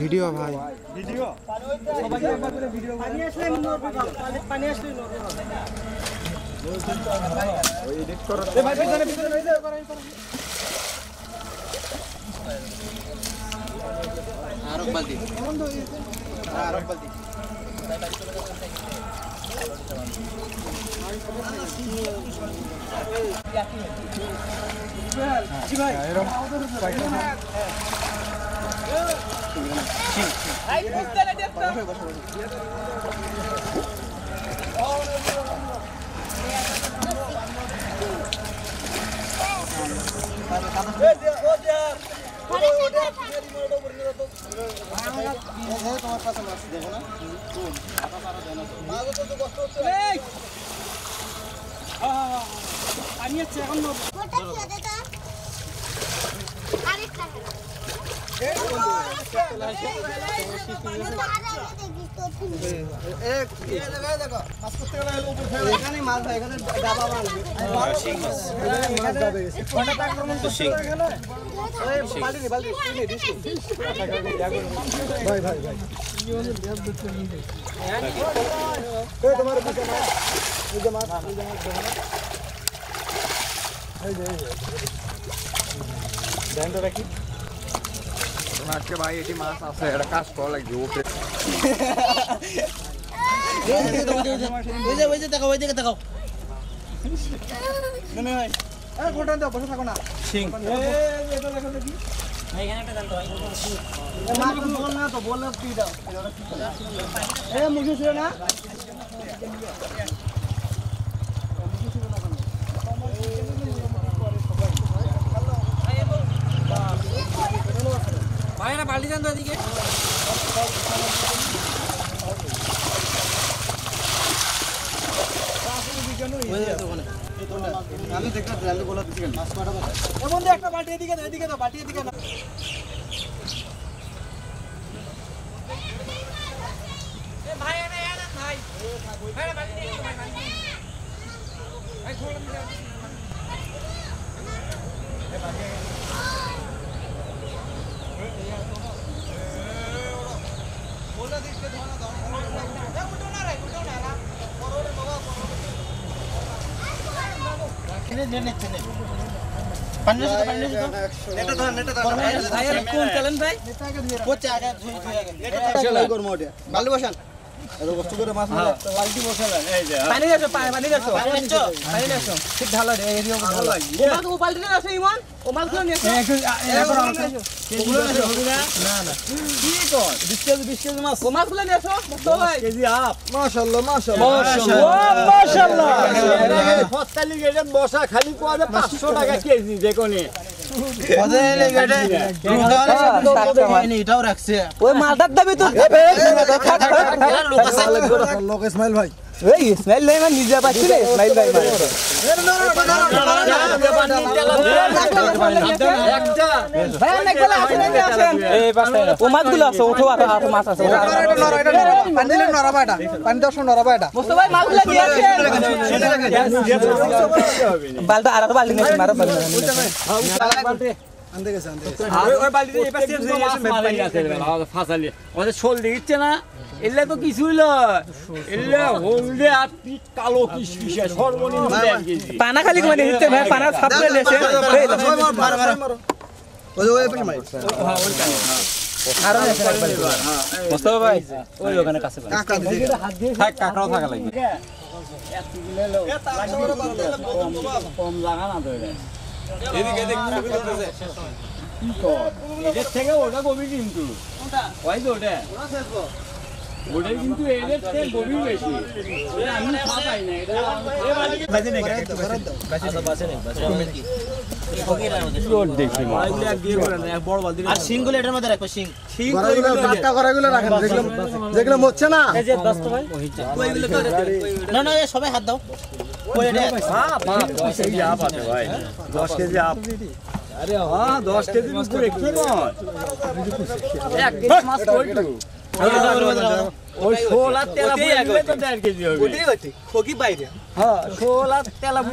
video ভাই video পানি আসলে পানি আসলে এডিট করো ভাই পিছনে আরব বালতি জি ভাই ভাই বুঝতে না দেখতো পানি আছে এখন আজকে ভাই এটি মাছ আছে এটা কাজ করা লাগবে ওকে ওই যে দেখো ওই দিকে দেখো না ভাই গোটা দাও বসে থাকো না সিং এটা দেখো দেখি এখানে একটা দাও মাছ বল না তো বল না কি দাও মুখে ছিল না ভাই না বালতি দেন তো এদিকে আমি দেখলাম জানলে বলা দিচ্ছি মাছ কাটা এর মধ্যে একটা বাটি এদিকে দাও বাটি এদিকে না এ ভাই এনে ভাই ভাই বাটি দিয়ে ভাই ভাই ছোড় না এ বাটি बोला दिसते धोना धोना ए उठो ना परोरे बाबा किने देने पानी से नेटा धर भाई कौन चलन भाई नेता के दिए वो आगे धुई आगे कर मोटे बाल्टी बसान এত কষ্ট করে মাছ মারা বালতি বসালেন এই যে পানি দাও ঠিক ঢালা রে এরিয়া ভালো লাগে ও বালতি আছে ইমান ও মাছগুলো নিয়ে না কি কর 20 কেজি মাছ ও মাছগুলো নিয়ে আসো ভাই কেজি আপ মাশাআল্লাহ ফস্তালি গেলে বসা খালি কোয়া 500 টাকা কেজি দেখোনি এটাও রাখছে ওই মালটার দাবি তো লোক ইসমাইল ভাই এই ইসমাইল ভাই মানে নিজে পাচ্ছি রে ইসমাইল ভাই মানে এই পাশে ও মাছগুলো আছে ওঠো আর মাছ আছে পানি দিলে নরবা এটা পানি দাও নরবা এটা মুস্তাফা ভাই মাছগুলো দিয়ে আছে বালটা আর বালতি নেই মারো বালতি আনতে গেছে ওই বালতিতে এই পাশে মাছ মারাই আছে ফাসালি ওদের শোল দিচ্ছে না এলে তো কিছুই লয় এলে হলদে আর পিট কালো কিশমিশে সর্বনিম্ন 1 কেজি পানা খালি মানে দিতে ভাই পানা ছাপলে লেছে মারো ওই পাশে মারি হ্যাঁ ওই কানে আর মুস্তাফা ভাই ওই ওখানে কাছে কাকা দিকে হাত দিয়ে থাক কাকড়াও থাকা লাগবে এত কিলো লো কম লাগা না তো এদিকে দেখ ছবি তুলতেছে কি কর এর থেকে ওটা গভীর কিন্তু কোনটা ওই তো ওটা ওটা কিন্তু এর থেকে গভীর বেশি আমি খা পাই না এটা এ বাজে নেই বাজে নেই লোড দেখি মাইলে এক দিয়ে করে না এক বড় বালতি আর সিংগুলো এটার মধ্যে রাখো সিং গরাগুলো কাটা গরাগুলো রাখেন যেগুলো মরছে না এই যে 10 তো ভাই ওইগুলো তো না না সবাই হাত দাও ওই এটা বাপ 10 কেজি আপ আছে ভাই 10 কেজি আপ আরে হ্যাঁ 10 কেজি উপরে কি নয় এক কেজি মাছ কই তো ওই 16 তেলা বুঝলে তো 1.5 কেজি হবে ওটাই হচ্ছে খোকি বাইরে হ্যাঁ 16 তেলা